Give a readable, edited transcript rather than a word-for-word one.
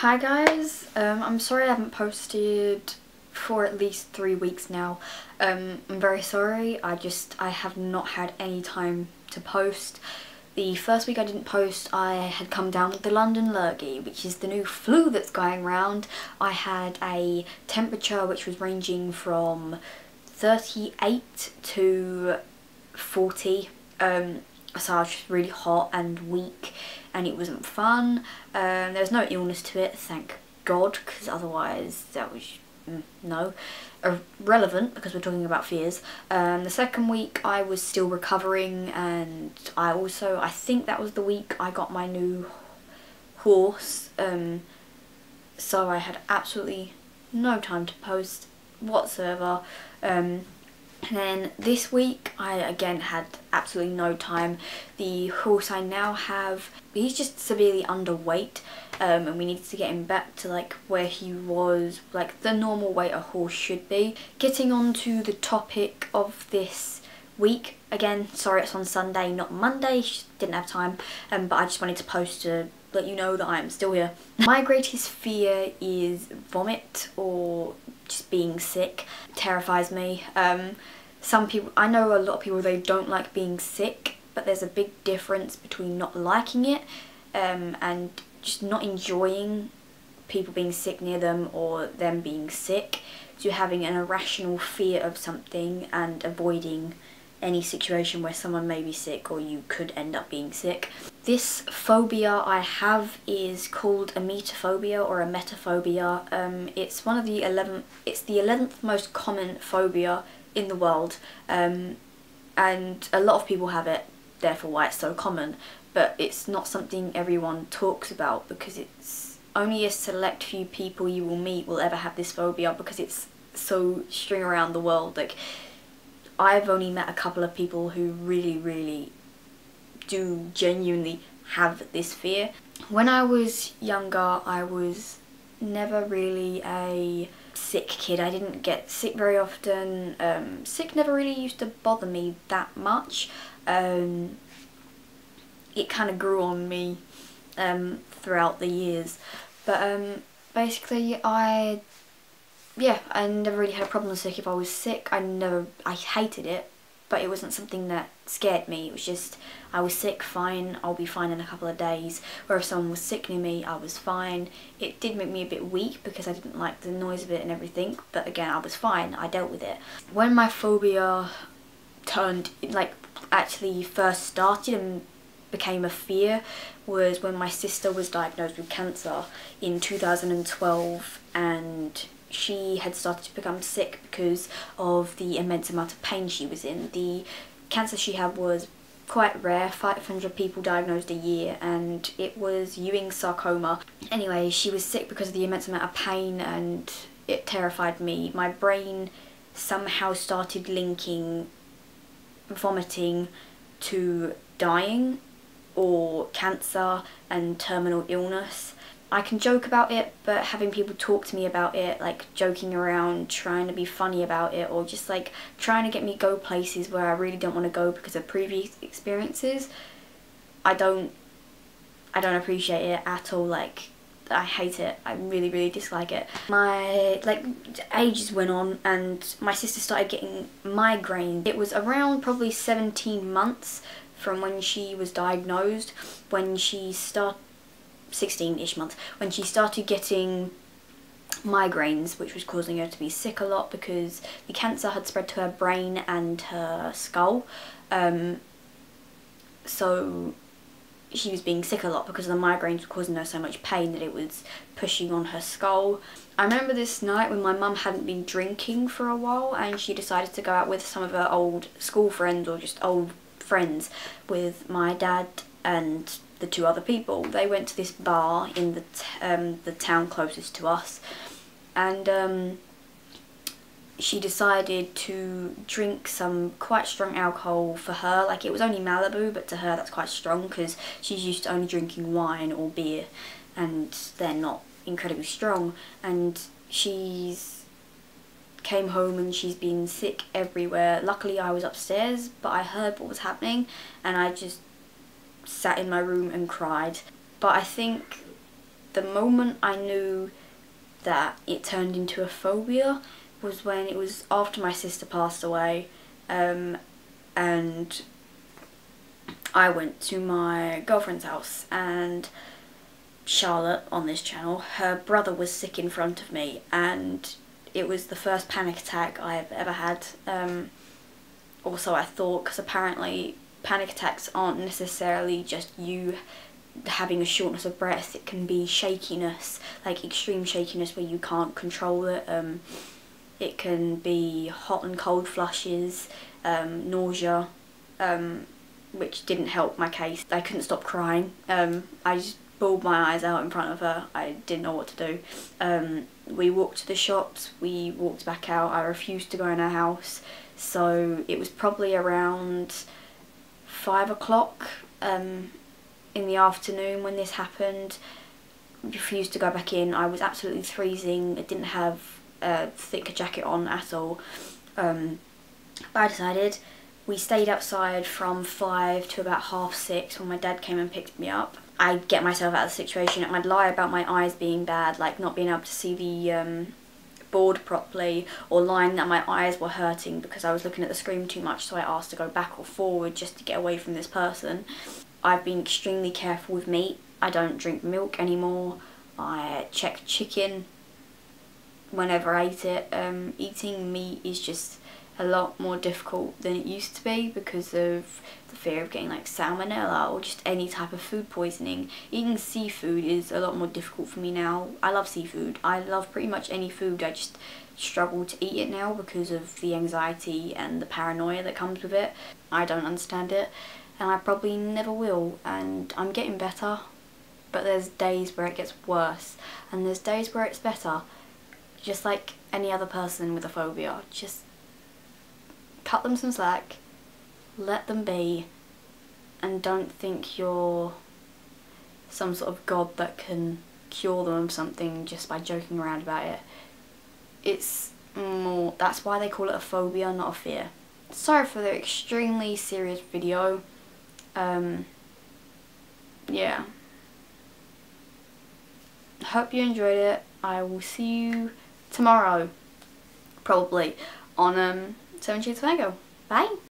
Hi guys, I'm sorry I haven't posted for at least 3 weeks now. I'm very sorry, I have not had any time to post. The first week I didn't post, I had come down with the London lurgy, which is the new flu that's going around. I had a temperature which was ranging from 38 to 40. So I was just really hot and weak and it wasn't fun. There's no illness to it, thank God, because otherwise that was irrelevant because we're talking about fears. The second week I was still recovering, and I think that was the week I got my new horse, so I had absolutely no time to post whatsoever. And then this week I again had absolutely no time. The horse I now have, he's just severely underweight, and we needed to get him back to like where he was, like the normal weight a horse should be. Getting on to the topic of this week, again sorry it's on Sunday not Monday, just didn't have time, but I just wanted to post to let you know that I am still here. My greatest fear is vomit or just being sick. It terrifies me. Some people, I know a lot of people, they don't like being sick, but there's a big difference between not liking it and just not enjoying people being sick near them or them being sick, to having an irrational fear of something and avoiding any situation where someone may be sick or you could end up being sick. This phobia I have is called emetophobia or emetophobia. It's one of the 11th most common phobia in the world, and a lot of people have it, therefore why it's so common, but it's not something everyone talks about because it's only a select few people you will meet will ever have this phobia because it's so string around the world. Like, I've only met a couple of people who really do genuinely have this fear. When I was younger, I was never really a sick kid. I didn't get sick very often. Sick never really used to bother me that much. It kind of grew on me throughout the years. But basically I never really had a problem with sick. If I was sick, I hated it, but it wasn't something that scared me. It was just, I was sick, fine, I'll be fine in a couple of days. Where if someone was sick near me, I was fine. It did make me a bit weak because I didn't like the noise of it and everything, but again, I was fine, I dealt with it. When my phobia actually first started and became a fear was when my sister was diagnosed with cancer in 2012, and she had started to become sick because of the immense amount of pain she was in. The cancer she had was quite rare, 500 people diagnosed a year, and it was Ewing sarcoma. Anyway, she was sick because of the immense amount of pain, and it terrified me. My brain somehow started linking vomiting to dying or cancer and terminal illness. I can joke about it, but having people talk to me about it, like joking around, trying to be funny about it, or just like trying to get me go places where I really don't want to go because of previous experiences, I don't appreciate it at all. Like, I hate it. I really dislike it. My ages went on and my sister started getting migraines. It was around probably 17 months from when she was diagnosed, when she started 16-ish months, when she started getting migraines, which was causing her to be sick a lot because the cancer had spread to her brain and her skull. So she was being sick a lot because the migraines were causing her so much pain that it was pushing on her skull. I remember this night when my mum hadn't been drinking for a while and she decided to go out with some of her old school friends or just old friends with my dad and the 2 other people. They went to this bar in the town closest to us, and she decided to drink some quite strong alcohol for her. Like, it was only Malibu, but to her that's quite strong because she's used to only drinking wine or beer, and they're not incredibly strong. And she's came home and she's been sick everywhere. Luckily I was upstairs, but I heard what was happening and I just sat in my room and cried. But I think the moment I knew that it turned into a phobia was when it was after my sister passed away, and I went to my girlfriend's house, and Charlotte on this channel, her brother was sick in front of me, and it was the first panic attack I've ever had. Also, I thought, because apparently panic attacks aren't necessarily just you having a shortness of breath, it can be shakiness, like extreme shakiness where you can't control it. It can be hot and cold flushes, nausea, which didn't help my case. I couldn't stop crying. I just bawled my eyes out in front of her. I didn't know what to do. We walked to the shops, we walked back out. I refused to go in her house, so it was probably around 5 o'clock in the afternoon when this happened. Refused to go back in. I was absolutely freezing. I didn't have a thick jacket on at all. But I decided, we stayed outside from 5 to about 6:30 when my dad came and picked me up. I'd get myself out of the situation. I'd lie about my eyes being bad, like not being able to see the board properly, or lying that my eyes were hurting because I was looking at the screen too much, so I asked to go back or forward just to get away from this person. I've been extremely careful with meat. I don't drink milk anymore. I check chicken whenever I eat it. Eating meat is just a lot more difficult than it used to be because of the fear of getting like salmonella or just any type of food poisoning. Eating seafood is a lot more difficult for me now. I love seafood. I love pretty much any food. I just struggle to eat it now because of the anxiety and the paranoia that comes with it. I don't understand it, and I probably never will, and I'm getting better, but there's days where it gets worse and there's days where it's better. Just like any other person with a phobia, just cut them some slack, let them be, and don't think you're some sort of god that can cure them of something just by joking around about it. It's more, that's why they call it a phobia, not a fear. Sorry for the extremely serious video. Yeah. Hope you enjoyed it. I will see you tomorrow, probably, on 7 Shades of Mango. Bye!